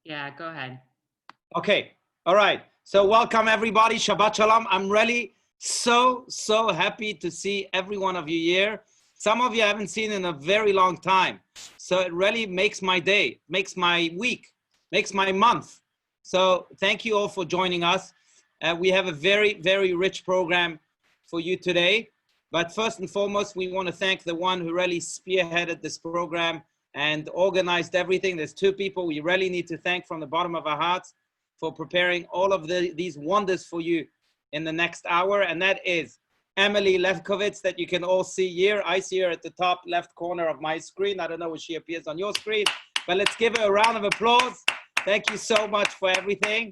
Yeah, go ahead. Okay. All right. So welcome everybody. Shabbat Shalom. I'm really so happy to see every one of you here. Some of you I haven't seen in a very long time. So it really makes my day, makes my week, makes my month. So thank you all for joining us. We have a very rich program for you today. But first and foremost, we want to thank the one who really spearheaded this program and organized everything. There's two people we really need to thank from the bottom of our hearts for preparing all of these wonders for you in the next hour. And that is Emily Levkowitz, that you can all see here. I see her at the top left corner of my screen. I don't know if she appears on your screen, but let's give her a round of applause. Thank you so much for everything.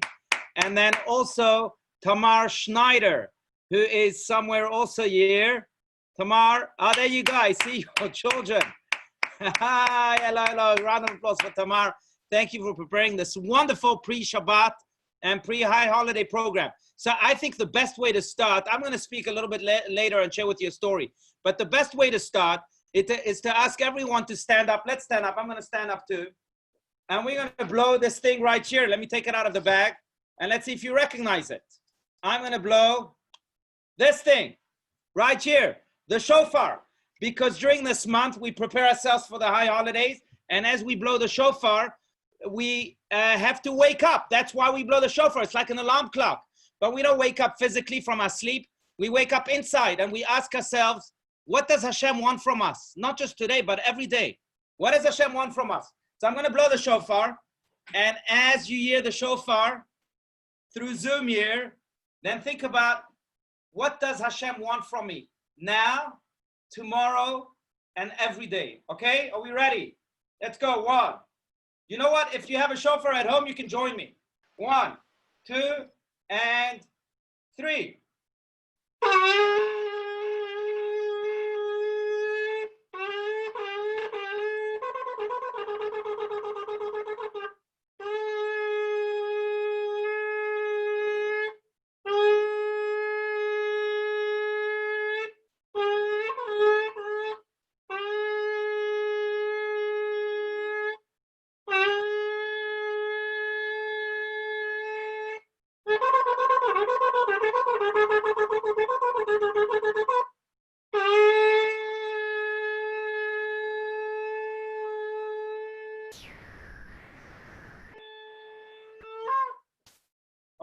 And then also Tamar Schneider, who is somewhere also here. Tamar, there you go. I see your children. Hi, hello. Round of applause for Tamar. Thank you for preparing this wonderful pre-Shabbat and pre-high holiday program. So I think the best way to start, I'm going to speak a little bit later and share with you a story. But the best way to start is to ask everyone to stand up. Let's stand up. I'm going to stand up too. And we're going to blow this thing right here. Let me take it out of the bag. And let's see if you recognize it. I'm going to blow this thing right here, the shofar. Because during this month, we prepare ourselves for the high holidays. And as we blow the shofar, we have to wake up. That's why we blow the shofar. It's like an alarm clock. But we don't wake up physically from our sleep. We wake up inside and we ask ourselves, what does Hashem want from us? Not just today, but every day. What does Hashem want from us? So I'm going to blow the shofar. And as you hear the shofar through Zoom here, then think about, what does Hashem want from me now, tomorrow, and every day? Okay, are we ready? Let's go. One. You know what? If you have a shofar at home, you can join me. 1, 2, and 3.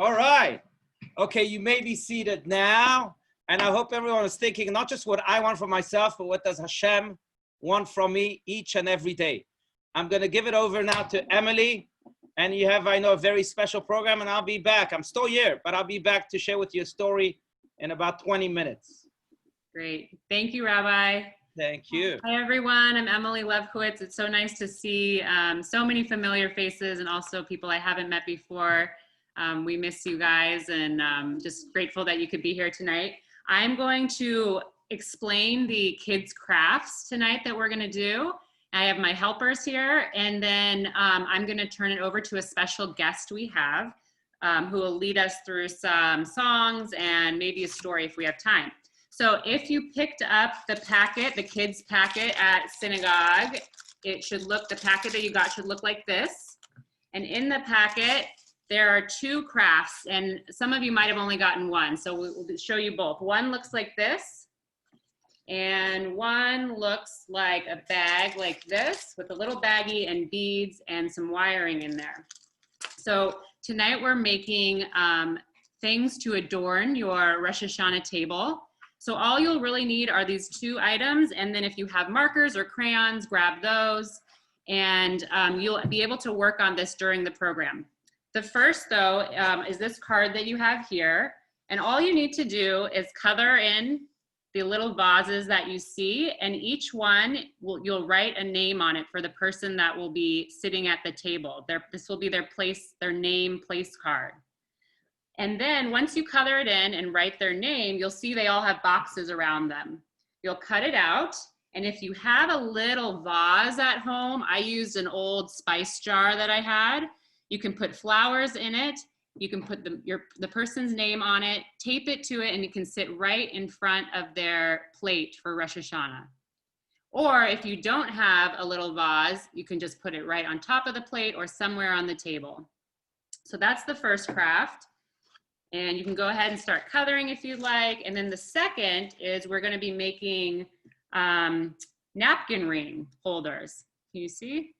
All right. Okay, you may be seated now. And I hope everyone is thinking not just what I want for myself, but what does Hashem want from me each and every day. I'm going to give it over now to Emily. And you have, I know, a very special program, and I'll be back. I'm still here, but I'll be back to share with you a story in about 20 minutes. Great. Thank you, Rabbi. Thank you. Hi, everyone. I'm Emily Levkowitz. It's so nice to see so many familiar faces and also people I haven't met before. We miss you guys, and just grateful that you could be here tonight. I'm going to explain the kids' crafts tonight that we're going to do. I have my helpers here, and then I'm going to turn it over to a special guest we have who will lead us through some songs and maybe a story if we have time. So if you picked up the packet, the kids' packet at synagogue, the packet that you got should look like this. And in the packet, there are 2 crafts, and some of you might have only gotten one, so we'll show you both. One looks like this, and one looks like a bag like this with a little baggie and beads and some wiring in there. So tonight we're making things to adorn your Rosh Hashanah table. So all you'll really need are these 2 items, and then if you have markers or crayons, grab those, and you'll be able to work on this during the program. The first, though, is this card that you have here, and all you need to do is color in the little vases that you see, and each one, you'll write a name on it for the person that will be sitting at the table. This will be their name place card. And then once you color it in and write their name, you'll see they all have boxes around them. You'll cut it out, and if you have a little vase at home, I used an old spice jar that I had. You can put flowers in it. You can put the person's name on it, tape it to it, and it can sit right in front of their plate for Rosh Hashanah. Or if you don't have a little vase, you can just put it right on top of the plate or somewhere on the table. So that's the first craft. And you can go ahead and start coloring if you'd like. And then the second is we're going to be making napkin ring holders. Can you see?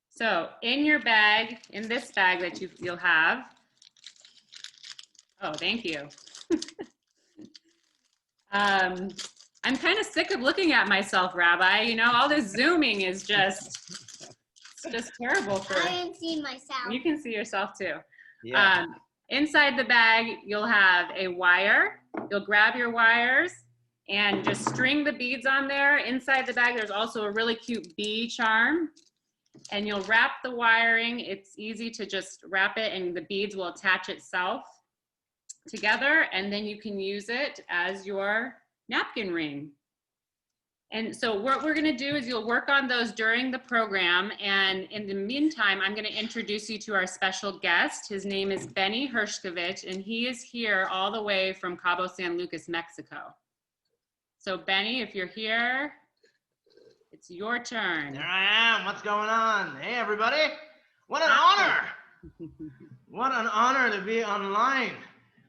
So in your bag, in this bag that you'll have, oh, thank you. I'm kind of sick of looking at myself, Rabbi. You know, all this zooming is just terrible for. I can see myself. You can see yourself too. Yeah. Inside the bag, you'll have a wire. You'll grab your wires and just string the beads on there. Inside the bag, there's also a really cute bee charm. And you'll wrap the wiring. It's easy to just wrap it and the beads will attach itself together. And then you can use it as your napkin ring. And so what we're gonna do is you'll work on those during the program. And in the meantime, I'm gonna introduce you to our special guest. His name is Benny Hershkovich, and he is here all the way from Cabo San Lucas, Mexico. So Benny, if you're here, it's your turn. There I am. What's going on? Hey, everybody. What an honor. What an honor to be online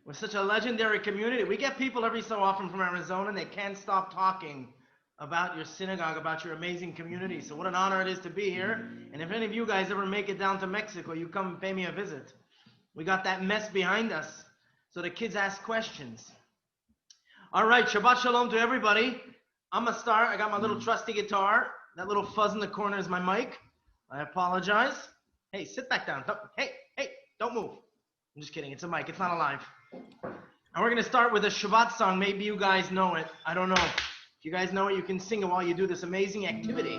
with such a legendary community. We get people every so often from Arizona, and they can't stop talking about your synagogue, about your amazing community. So what an honor it is to be here. And if any of you guys ever make it down to Mexico, you come and pay me a visit. We got that mess behind us, so the kids ask questions. All right, Shabbat Shalom to everybody. I'm gonna start. I got my little trusty guitar. That little fuzz in the corner is my mic. I apologize. Hey, sit back down. Hey, don't move. I'm just kidding. It's a mic. It's not alive. And we're gonna start with a Shabbat song. Maybe you guys know it. I don't know. If you guys know it, you can sing it while you do this amazing activity.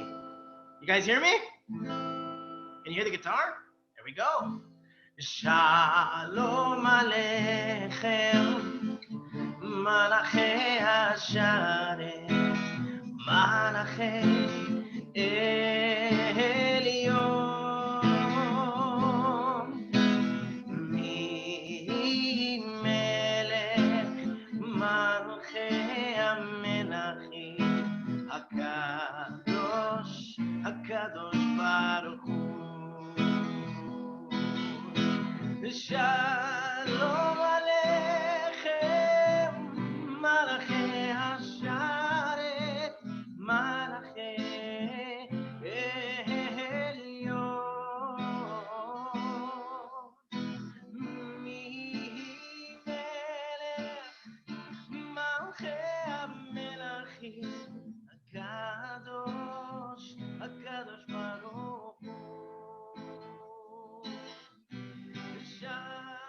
You guys hear me? Can you hear the guitar? Here we go. Shalom Aleichem, Malachei Hasharet, Malachei Elyon, Mi Melech Malchei HaMelachim, Hakadosh Baruch Hu. Shalom Aleichem, Malachei Hasharet, Malachei Elyon, Mi Melech Malchei HaMelachim, Hakadosh Baruch Hu. Shalom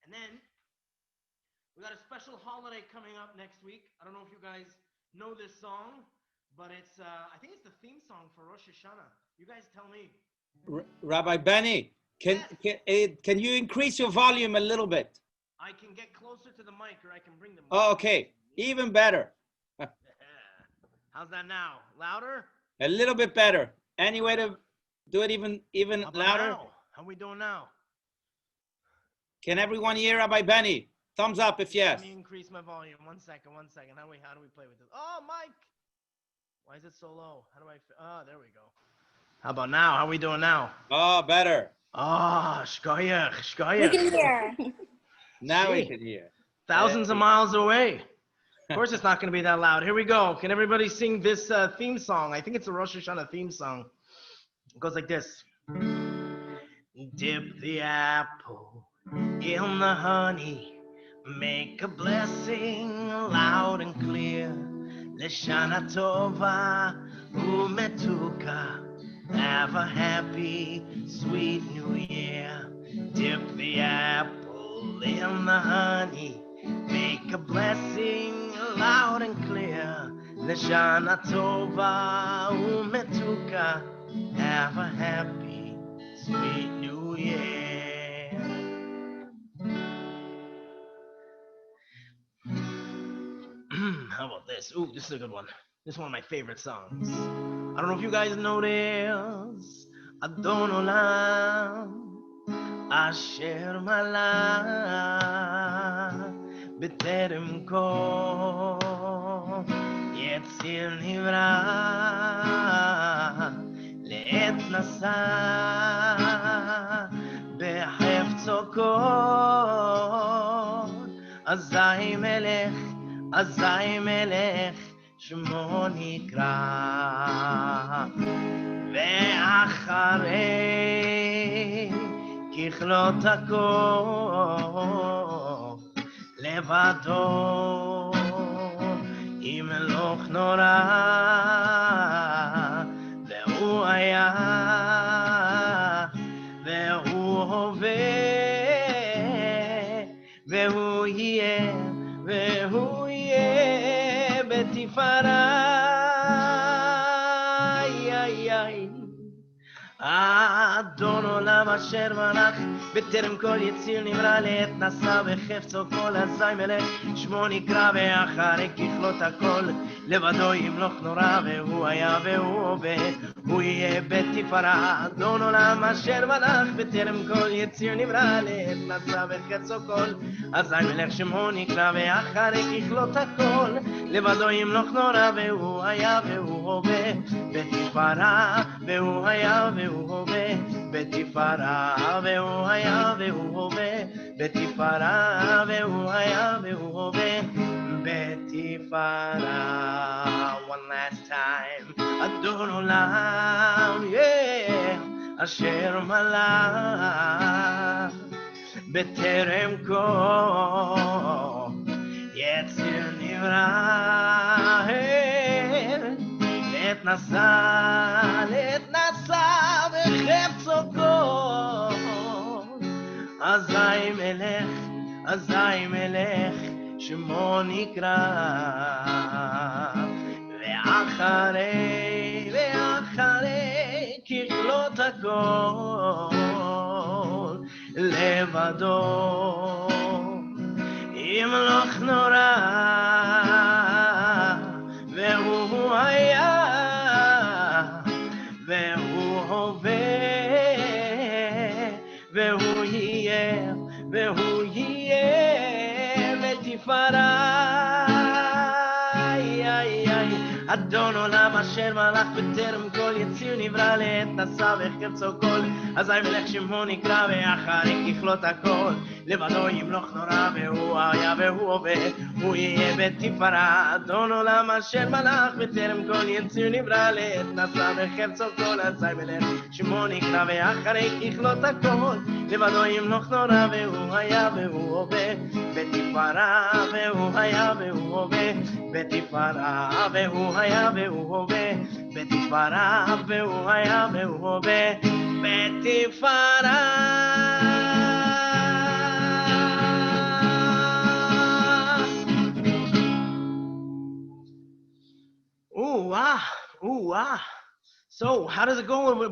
And then we got a special holiday coming up next week. I don't know if you guys know this song, but it's I think it's the theme song for Rosh Hashanah. You guys tell me. Rabbi Benny, can you increase your volume a little bit? I can get closer to the mic, or I can bring the mic. Oh, okay, even better. How's that now? Louder? A little bit better. Any way to do it even How about louder? now? How we doing now? Can everyone hear Rabbi Benny? Thumbs up if yes. Let me increase my volume. One second. How do we play with this? Oh, Mike! Why is it so low? How do I? Oh, there we go. How about now? How we doing now? Oh, better. Oh, shkoyach. We can hear. Now we See? can hear. Thousands of miles away. Of course, it's not going to be that loud. Here we go. Can everybody sing this theme song? I think it's a Rosh Hashanah theme song. It goes like this. Dip the apple in the honey. Make a blessing loud and clear. Leshana tova umetuka. Have a happy, sweet new year. Dip the apple in the honey. Make a blessing loud and clear. Leshana tova umetuka. Have a happy, sweet new year. How about this? Ooh, this is a good one. This is one of my favorite songs. I don't know if you guys know this. Adon Olam Asher Malah B'terem kol Yetzir Nivra Le'et Nasa B'hefzo kol Azai Melech שמו נקרא ואחרי ככלות הכל לבדו ימלוך נורא והוא היה והוא הווה והוא יהיה בתפארה אדון עולם אשר מלך בטרם כל יציר נברא לעת נשא בחפצו כל אזי מלך שמו נקרא ואחרי ככלות הכל לבדו ימלוך נורא והוא היה והוא הווה הוא יהיה בתפארה אדון עולם אשר מלך בטרם כל יציר נברא לעת נשא בחפצו כל אזי מלך שמו נקרא ואחרי ככלות הכל לבדו ימלוך נורא והוא היה והוא הווה בתפארה והוא היה והוא הווה בתפארה והוא היה והוא הווה בתפארה והוא היה והוא הווה בתפארה. One last time. אדון עולם אשר מלך בטרם כל יציר נברא לעת נשא בחפצו כל אזי מלך שמו נקרא ואחרי ככלות הכל לבדו ימלוך נורא והוא היה והוא הווה והוא יהיה בתפארה אדון עולם אשר מלך בטרם כל יציר נברא לעת נשא בחפצו כל אזי מלך שמו נקרא ואחרי ככלות הכל לבדו ימלוך נורא והוא היה והוא הווה הוא יהיה בתפארה אדון עולם אשר מלך בטרם כל יציר נברא לעת נשא בחפצו כל אזי מלך שמו נקרא ואחרי ככלות הכל לבדו ימלוך נורא והוא היה והוא הווה בתפארה והוא היה והוא הווה בתפארה והוא היה והוא הווה בתפארה והוא היה והוא הווה בתפארה So how does it go?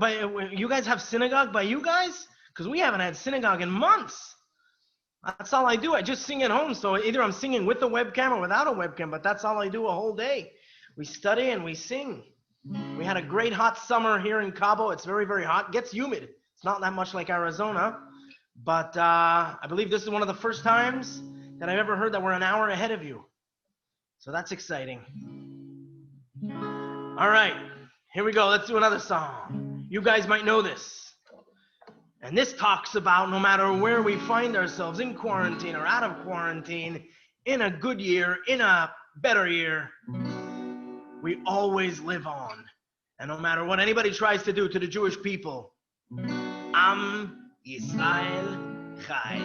You guys have synagogue by you guys? Because we haven't had synagogue in months. That's all I do. I just sing at home. So either I'm singing with a webcam or without a webcam, but that's all I do a whole day. We study and we sing. We had a great hot summer here in Cabo. It's very, very hot. It gets humid. It's not that much like Arizona. But I believe this is one of the first times that I've ever heard that we're an hour ahead of you. So that's exciting. All right, here we go. Let's do another song. You guys might know this. And this talks about no matter where we find ourselves, in quarantine or out of quarantine, in a good year, in a better year, we always live on. And no matter what anybody tries to do to the Jewish people, Am Yisrael Chai.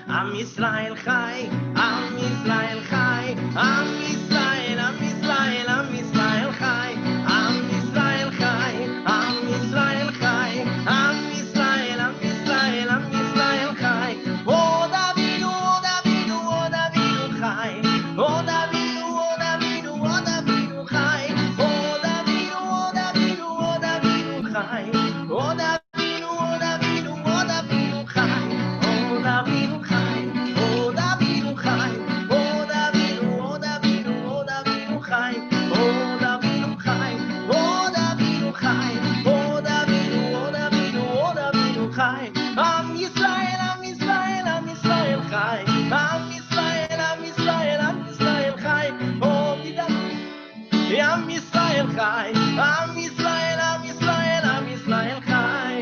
Am Yisrael Chai. Am Yisrael Chai. Am Yisrael, Am Yisrael, Am Yisrael Chai. Am Yisrael Chai. Am Yisrael Chai. Am Yisrael, Am Yisrael, Am Yisrael Chai. Oh Davinu, oh Davinu, oh Davinu Chai. Oh Davinu, oh Davinu, oh Davinu Chai. Oh Davinu, oh Davinu, oh Davinu Chai. Oh Davinu, oh Davinu, oh Davinu Chai. Oh Davinu Chai. Oh Davinu Chai. Oh Davinu, oh Davinu, oh Davinu Chai. Oh Davinu Chai. Oh Davinu Chai. Oh Davinu, oh Davinu, oh Davinu Chai. Am Yisrael, Am Yisrael, Am Yisrael Chai. Am Yisrael, Am Yisrael, Am Yisrael Chai. Oh Davinu, Am Yisrael Chai. Am Yisrael, Am Yisrael, Am Yisrael Chai.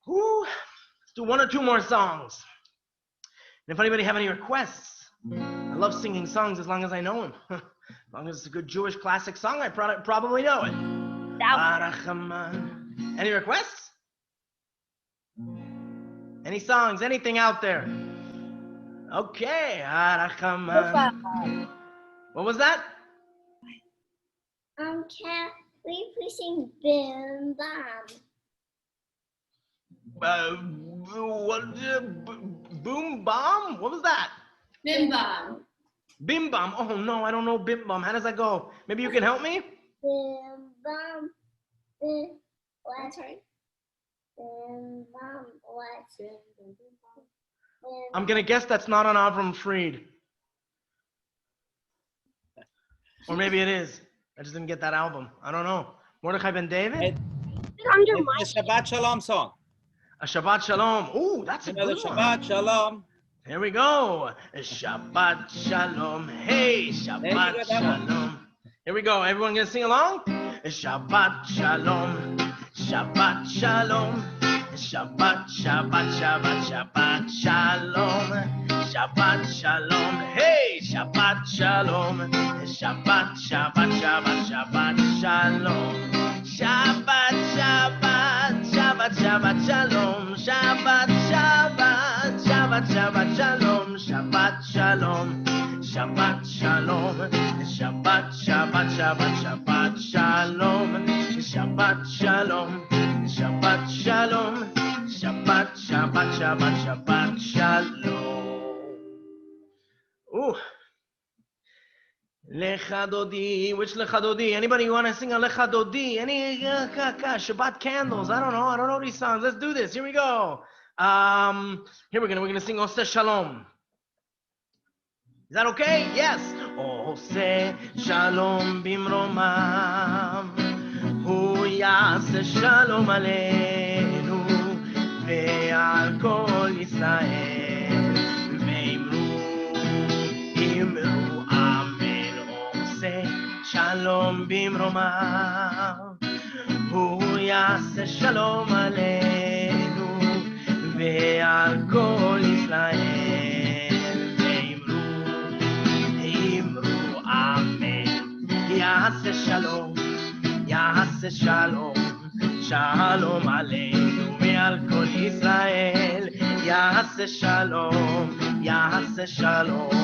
Whew. Let's do one or two more songs. And if anybody have any requests, I love singing songs as long as I know them. As long as it's a good Jewish classic song, I probably know it. Barachaman. Any requests? Any songs? Anything out there? Okay. Barachaman. What was that? Can we please sing Bim Bam? Boom Bomb? What was that? Bim Bam. Bim Bam. Oh no, I don't know Bim Bam. How does that go? Maybe you can help me? Bim Bam. What? Sorry. Bim Bam. What? I'm gonna guess that's not on Avram Fried. Or maybe it is. I just didn't get that album. I don't know. Mordechai Ben David? It's a Shabbat Shalom song. A Shabbat Shalom. Ooh, that's a Another good one. Shabbat Shalom. Here we go. Shabbat Shalom. Hey, Shabbat Shalom. Here we go. Everyone gonna sing along? Shabbat Shalom. Shabbat Shalom. Shabbat, Shabbat, Shabbat, Shabbat Shalom. Shabbat Shalom. Hey, Shabbat Shalom. Shabbat, Shabbat, Shabbat, Shabbat Shalom. Shabbat, Shabbat, Shabbat, Shabbat Shalom. Shabbat, Shabbat, Shabbat, Shabbat Shalom. Shabbat Shalom. Shabbat Shalom. Shabbat, Shabbat, Shabbat, Shabbat Shalom. Shabbat Shalom. Shabbat Shalom. Shabbat, Shabbat, Shabbat, Shabbat Shalom. Ooh. Lecha Dodi. Which Lecha Dodi? Anybody want to sing a Lecha Dodi? Any Shabbat candles? I don't know these songs. Let's do this. Here we go. Here we're gonna sing Oseh Shalom. Is that okay? Yes. Oseh Shalom bimromam. Hu yaseh Shalom aleinu ve'al kol Yisrael ve'imru amen. Oseh Shalom bimromam. Hu yaseh Shalom aleinu ve'al kol Yisrael ve'imru amen. Yaseh Shalom. Yaseh Shalom, Shalom Aleinu ve'al kol Yisrael. Yaseh Shalom, Yaseh Shalom,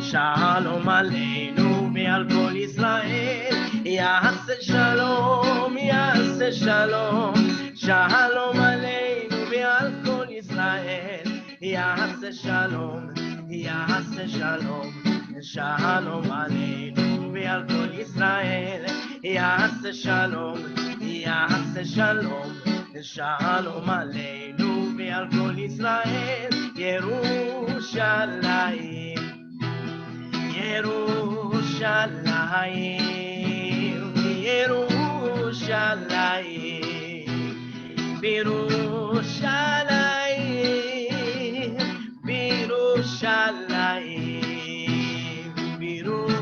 Shalom Aleinu ve'al kol Yisrael. Yaseh Shalom, Yaseh Shalom, Shalom Aleinu ve'al kol Yisrael. Yaseh Shalom, Yaseh Shalom, Shalom Aleinu. ועל כל ישראל יעשה שלום, יעשה שלום, שלום עלינו ועל כל ישראל. ירושלים, ירושלים, ירושלים, בירושלים, בירושלים, בירושלים,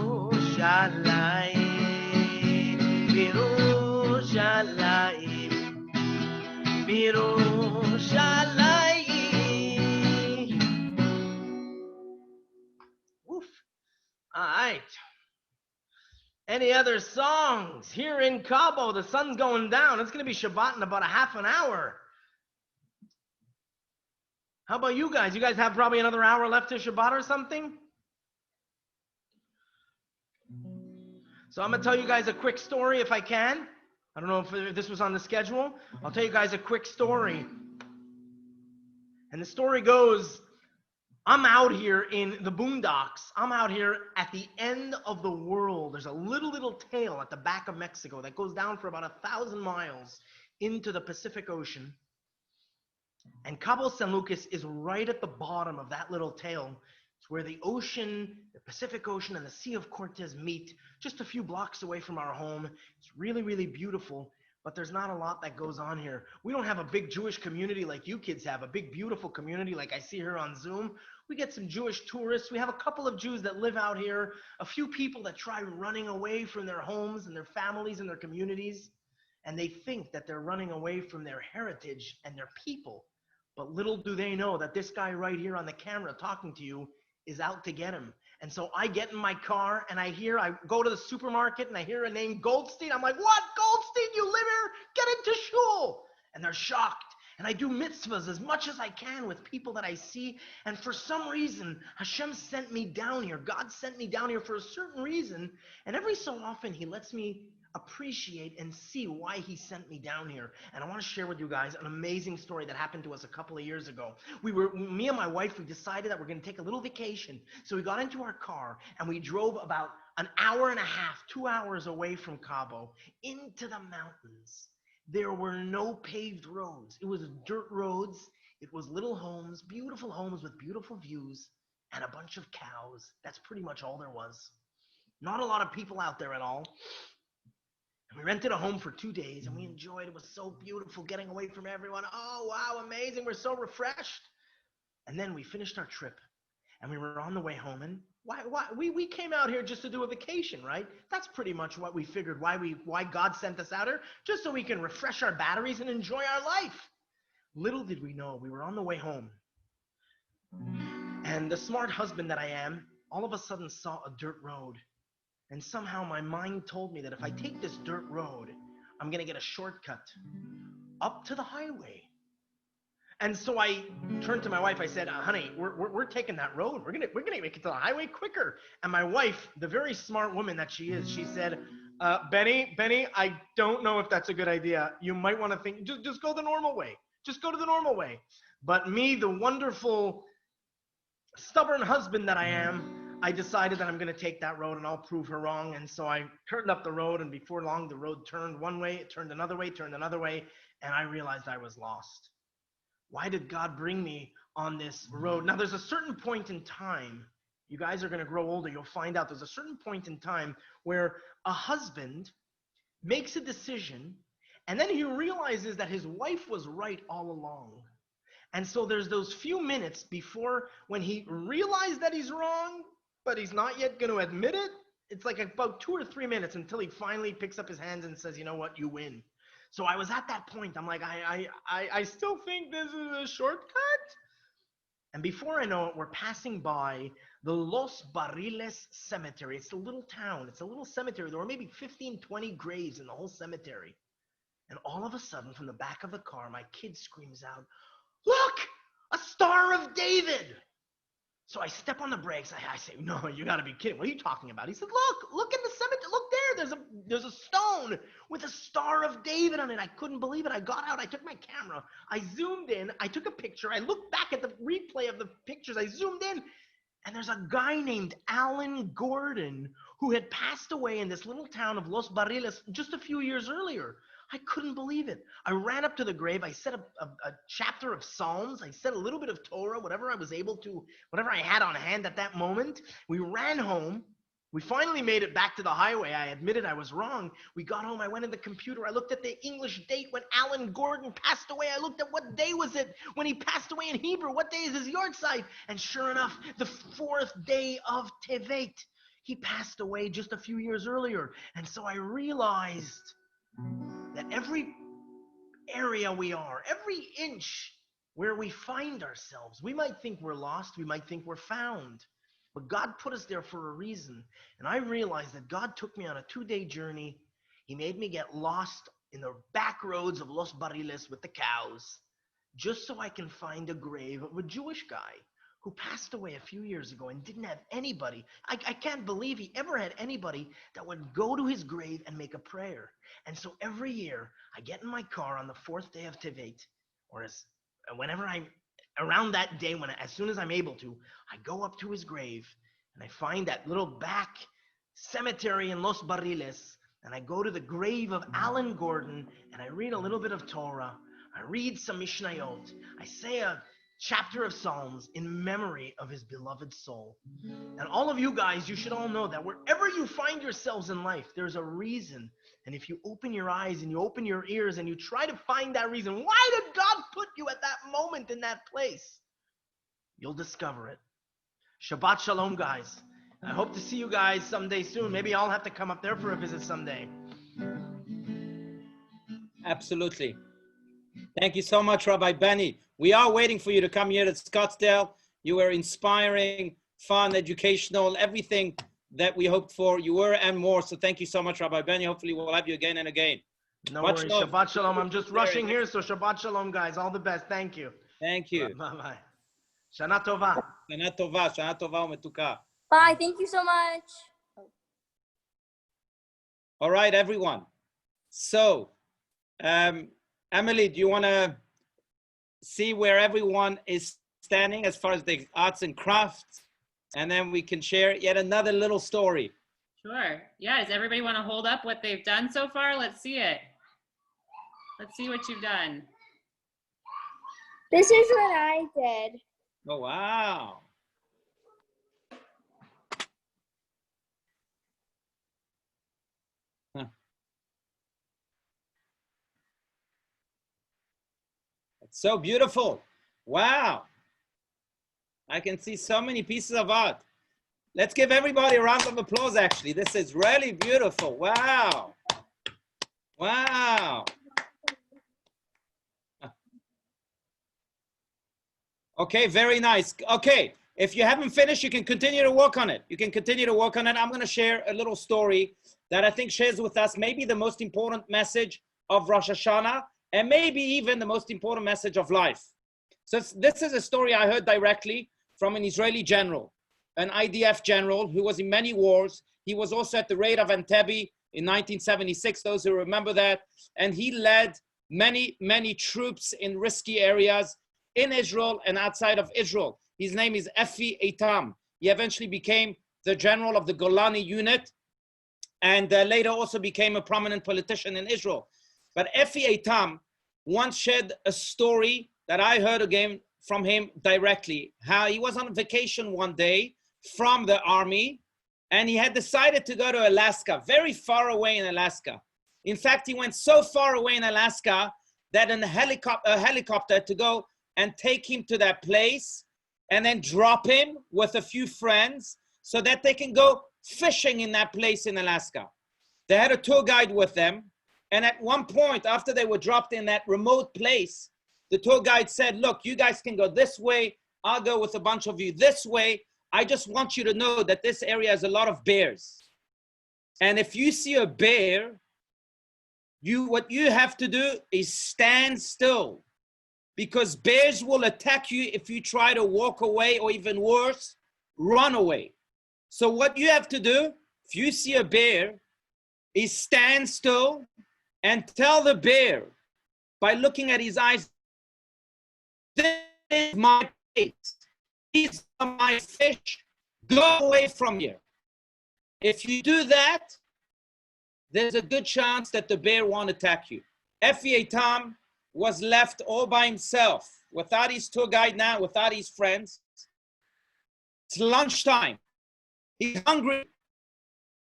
בירושלים, בירושלים. Woof. All right. Any other songs? Here in Cabo, the sun's going down. It's going to be Shabbat in about a half an hour. How about you guys? You guys have probably another hour left to Shabbat or something? So I'm going to tell you guys a quick story if I can. I don't know if this was on the schedule. I'll tell you guys a quick story. And the story goes, I'm out here in the boondocks. I'm out here at the end of the world. There's a little tail at the back of Mexico that goes down for about 1,000 miles into the Pacific Ocean. And Cabo San Lucas is right at the bottom of that little tail. It's where the ocean, the Pacific Ocean, and the Sea of Cortez meet, just a few blocks away from our home. It's really, really beautiful, but there's not a lot that goes on here. We don't have a big Jewish community like you kids have, a big, beautiful community like I see here on Zoom. We get some Jewish tourists. We have a couple of Jews that live out here, a few people that try running away from their homes and their families and their communities, and they think that they're running away from their heritage and their people. But little do they know that this guy right here on the camera talking to you is out to get him. And so I get in my car and I go to the supermarket and I hear a name, Goldstein. I'm like, what? Goldstein, you live here? Get into shul. And they're shocked. And I do mitzvahs as much as I can with people that I see. And for some reason, Hashem sent me down here. God sent me down here for a certain reason. And every so often, he lets me appreciate and see why he sent me down here. And I want to share with you guys an amazing story that happened to us a couple of years ago. Me and my wife, we decided that we're going to take a little vacation. So we got into our car and we drove about an hour and a half, 2 hours away from Cabo into the mountains. There were no paved roads. It was dirt roads. It was little homes, beautiful homes with beautiful views and a bunch of cows. That's pretty much all there was. Not a lot of people out there at all. And we rented a home for 2 days and we enjoyed it. It was so beautiful getting away from everyone. Oh, wow, amazing. We're so refreshed. And then we finished our trip and we were on the way home. And we came out here just to do a vacation, right? That's pretty much what we figured, why God sent us out here, just so we can refresh our batteries and enjoy our life. Little did we know, we were on the way home. And the smart husband that I am, all of a sudden saw a dirt road. And somehow my mind told me that if I take this dirt road, I'm going to get a shortcut up to the highway. And so I turned to my wife. I said, honey, we're taking that road. We're gonna make it to the highway quicker. And my wife, the very smart woman that she is, she said, Benny, I don't know if that's a good idea. You might want to think, just go the normal way. Just go to the normal way. But me, the wonderful, stubborn husband that I am, I decided that I'm going to take that road and I'll prove her wrong. And so I turned up the road, and before long, the road turned one way, it turned another way, and I realized I was lost. Why did God bring me on this road? Now, there's a certain point in time, you guys are going to grow older, you'll find out there's a certain point in time where a husband makes a decision, and then he realizes that his wife was right all along. And so there's those few minutes before when he realized that he's wrong, but he's not yet going to admit it. It's like about 2 or 3 minutes until he finally picks up his hands and says, you know what, you win. So I was at that point. I'm like, I still think this is a shortcut. And before I know it, we're passing by the Los Barriles Cemetery. It's a little town. It's a little cemetery. There were maybe 15, 20 graves in the whole cemetery. And all of a sudden, from the back of the car, my kid screams out, look, a Star of David. So I step on the brakes. I say, no, you got to be kidding. What are you talking about? He said, look in the cemetery. Look there. There's a stone with a Star of David on it. I couldn't believe it. I got out. I took my camera. I zoomed in. I took a picture. I looked back at the replay of the pictures. I zoomed in. And there's a guy named Alan Gordon who had passed away in this little town of Los Barriles just a few years earlier. I couldn't believe it. I ran up to the grave. I said a chapter of Psalms. I said a little bit of Torah, whatever I was able to, whatever I had on hand at that moment. We ran home. We finally made it back to the highway. I admitted I was wrong. We got home. I went in the computer. I looked at the English date when Alan Gordon passed away. I looked at what day was it when he passed away in Hebrew. What day is his yahrzeit? And sure enough, the 4th day of Tevet. He passed away just a few years earlier. And so I realized that every area we are, every inch where we find ourselves, we might think we're lost. We might think we're found. But God put us there for a reason. And I realized that God took me on a 2-day journey. He made me get lost in the back roads of Los Barriles with the cows, just so I can find a grave of a Jewish guy who passed away a few years ago and didn't have anybody. I can't believe he ever had anybody that would go to his grave and make a prayer. And so every year, I get in my car on the 4th day of Tevet, or whenever I'm around that day, as soon as I'm able to, I go up to his grave and I find that little back cemetery in Los Barriles, and I go to the grave of Alan Gordon and I read a little bit of Torah. I read some Mishnayot. I say a chapter of Psalms in memory of his beloved soul. And all of you guys, you should all know that wherever you find yourselves in life, there's a reason. And if you open your eyes and you open your ears and you try to find that reason, why did God put you at that moment in that place? You'll discover it. Shabbat Shalom, guys. I hope to see you guys someday soon. Maybe I'll have to come up there for a visit someday. Absolutely. Thank you so much, Rabbi Benny. We are waiting for you to come here to Scottsdale. You were inspiring, fun, educational, everything that we hoped for. You were and more. So thank you so much, Rabbi Benny. Hopefully we'll have you again and again. No worries. Shabbat Shalom. I'm just rushing here. So Shabbat Shalom, guys. All the best. Thank you. Thank you. Bye-bye. Shana Tova. Shana Tova. Shana Tova u'metuka. Bye. Thank you so much. All right, everyone. So, Emily, do you want to see where everyone is standing as far as the arts and crafts? And then we can share yet another little story. Sure. Yeah, does everybody want to hold up what they've done so far? Let's see it. Let's see what you've done. This is what I did. Oh, wow. Huh. It's so beautiful. Wow. I can see so many pieces of art. Let's give everybody a round of applause, actually. This is really beautiful. Wow. Wow. Okay, very nice. Okay, if you haven't finished, you can continue to work on it. You can continue to work on it. I'm going to share a little story that I think shares with us maybe the most important message of Rosh Hashanah, and maybe even the most important message of life. So this is a story I heard directly from an Israeli general, an IDF general who was in many wars. He was also at the raid of Entebbe in 1976, those who remember that. And he led many, many troops in risky areas in Israel and outside of Israel. His name is Efi Eitam. He eventually became the general of the Golani unit and later also became a prominent politician in Israel. But Efi Eitam once shared a story that I heard again from him directly, how he was on vacation one day from the army and he had decided to go to Alaska, very far away in Alaska. In fact, he went so far away in Alaska that a helicopter to go and take him to that place and then drop him with a few friends so that they can go fishing in that place in Alaska. They had a tour guide with them. And at one point, after they were dropped in that remote place, the tour guide said, look, you guys can go this way. I'll go with a bunch of you this way. I just want you to know that this area has a lot of bears. And if you see a bear, what you have to do is stand still, because bears will attack you if you try to walk away, or even worse, run away. So what you have to do, if you see a bear, is stand still and tell the bear by looking at his eyes, this is my place. These are my fish. Go away from here. If you do that, there's a good chance that the bear won't attack you. Tam was left all by himself, without his tour guide now, without his friends. It's lunchtime. He's hungry.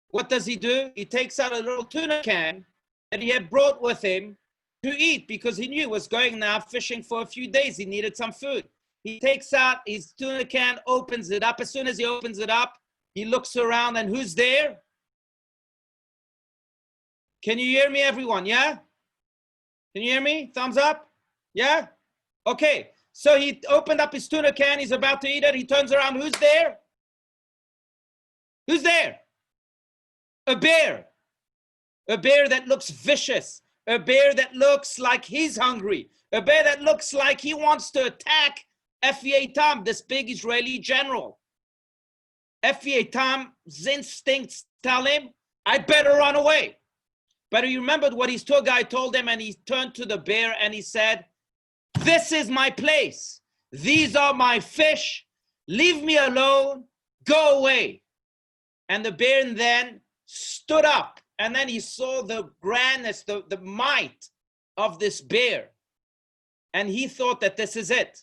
What does he do? He takes out a little tuna can that he had brought with him to eat because he knew he was going now fishing for a few days. He needed some food. He takes out his tuna can, opens it up. As soon as he opens it up, he looks around and who's there? Can you hear me, everyone? Yeah? Can you hear me? Thumbs up? Yeah? Okay. So he opened up his tuna can. He's about to eat it. He turns around. Who's there? Who's there? A bear. A bear that looks vicious. A bear that looks like he's hungry. A bear that looks like he wants to attack Tam, this big Israeli general. Tam's instincts tell him, I better run away. But he remembered what his tour guide told him, and he turned to the bear and he said, this is my place. These are my fish. Leave me alone. Go away. And the bear then stood up, and then he saw the grandness, the might of this bear. And he thought that this is it.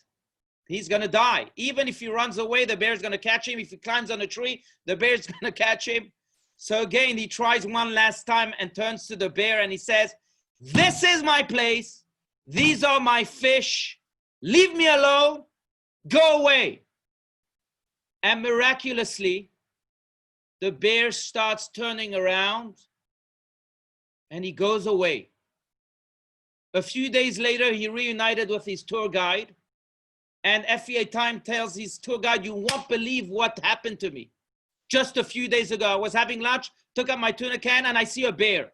He's going to die. Even if he runs away, the bear's going to catch him. If he climbs on a tree, the bear's going to catch him. So again, he tries one last time and turns to the bear and he says, this is my place. These are my fish. Leave me alone. Go away. And miraculously, the bear starts turning around and he goes away. A few days later, he reunited with his tour guide. And Tam tells his tour guide, you won't believe what happened to me. Just a few days ago, I was having lunch, took up my tuna can, and I see a bear.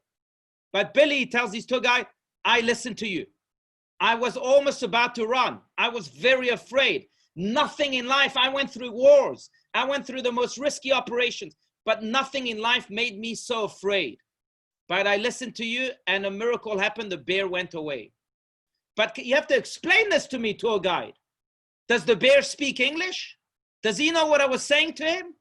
But Billy tells his tour guide, I listened to you. I was almost about to run. I was very afraid. Nothing in life, I went through wars. I went through the most risky operations, but nothing in life made me so afraid. But I listened to you, and a miracle happened. The bear went away. But you have to explain this to me, tour guide. Does the bear speak English? Does he know what I was saying to him?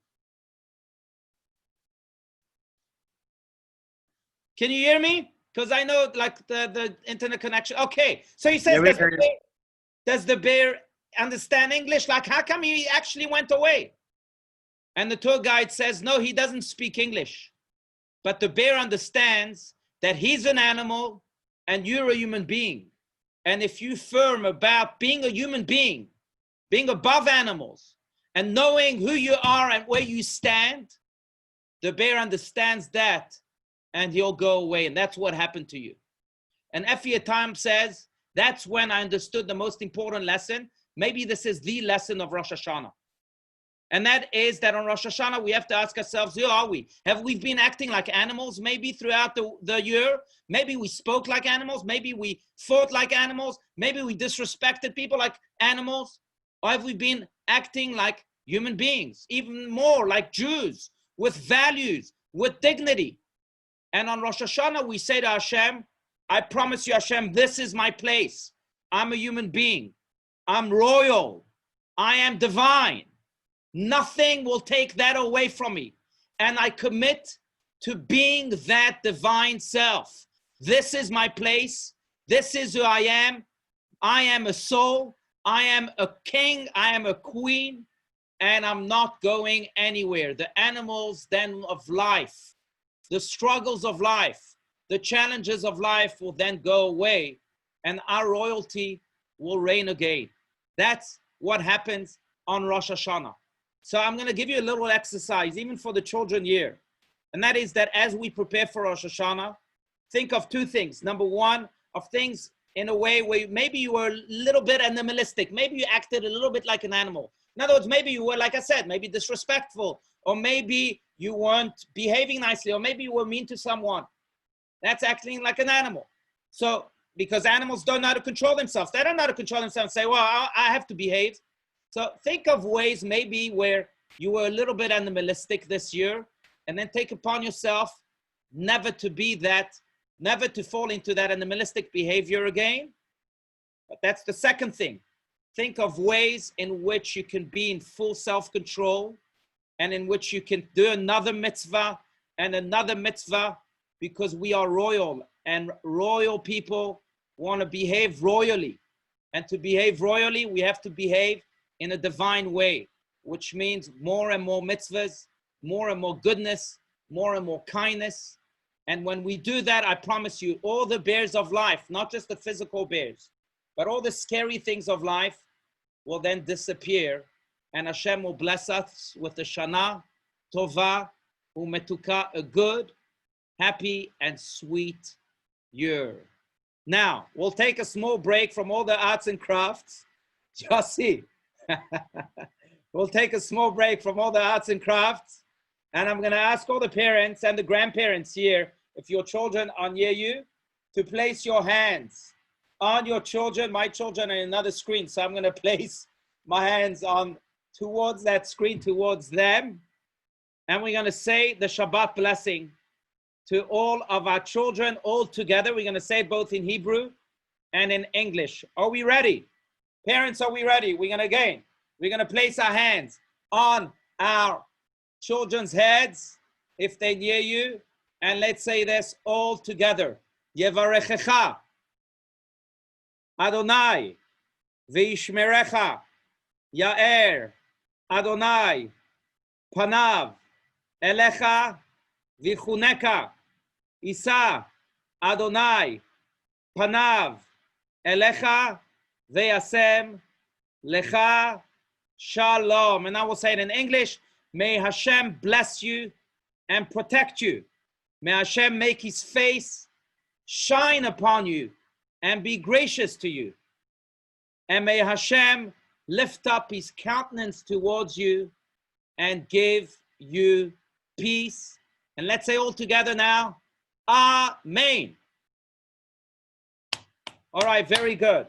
Can you hear me? Because I know like the internet connection. Okay, so he says, does the bear understand English? Like, how come he actually went away? And the tour guide says, no, he doesn't speak English. But the bear understands that he's an animal and you're a human being. And if you're firm about being a human being, being above animals, and knowing who you are and where you stand, the bear understands that and he'll go away. And that's what happened to you. And Tam says, that's when I understood the most important lesson. Maybe this is the lesson of Rosh Hashanah. And that is that on Rosh Hashanah, we have to ask ourselves, who are we? Have we been acting like animals maybe throughout the year? Maybe we spoke like animals. Maybe we fought like animals. Maybe we disrespected people like animals. Or have we been acting like human beings, even more like Jews, with values, with dignity? And on Rosh Hashanah, we say to Hashem, I promise you, Hashem, this is my place. I'm a human being. I'm royal. I am divine. Nothing will take that away from me. And I commit to being that divine self. This is my place. This is who I am. I am a soul. I am a king. I am a queen. And I'm not going anywhere. The animals then of life, the struggles of life, the challenges of life will then go away. And our royalty will reign again. That's what happens on Rosh Hashanah. So I'm going to give you a little exercise, even for the children here. And that is that as we prepare for Rosh Hashanah, think of two things. Number one, of things in a way where maybe you were a little bit animalistic. Maybe you acted a little bit like an animal. In other words, maybe you were, like I said, maybe disrespectful, or maybe you weren't behaving nicely, or maybe you were mean to someone. That's acting like an animal. So, because animals don't know how to control themselves. They don't know how to control themselves and say, well, I have to behave. So think of ways maybe where you were a little bit animalistic this year, and then take upon yourself never to be that, never to fall into that animalistic behavior again. But that's the second thing. Think of ways in which you can be in full self-control and in which you can do another mitzvah and another mitzvah, because we are royal, and royal people want to behave royally. And to behave royally, we have to behave in a divine way, which means more and more mitzvahs, more and more goodness, more and more kindness. And when we do that, I promise you, all the bears of life, not just the physical bears, but all the scary things of life will then disappear. And Hashem will bless us with a Shana Tova Umetuka, a good, happy, and sweet year. Now, we'll take a small break from all the arts and crafts. Josie, we'll take a small break from all the arts and crafts. And I'm going to ask all the parents and the grandparents here, if your children are near you, to place your hands on your children. My children are in another screen, so I'm going to place my hands on towards that screen, towards them. And we're going to say the Shabbat blessing to all of our children all together. We're going to say it both in Hebrew and in English. Are we ready? Parents, are we ready? We're going to place our hands on our children's heads if they're near you. And let's say this all together. Yevarechecha Adonai v'yishmerecha Ya'er Adonai panav elecha v'chuneka Isa Adonai panav elecha ve'yasem lecha shalom. And I will say it in English. May Hashem bless you and protect you. May Hashem make his face shine upon you and be gracious to you. And may Hashem lift up his countenance towards you and give you peace. And let's say all together now, Amen. All right, very good.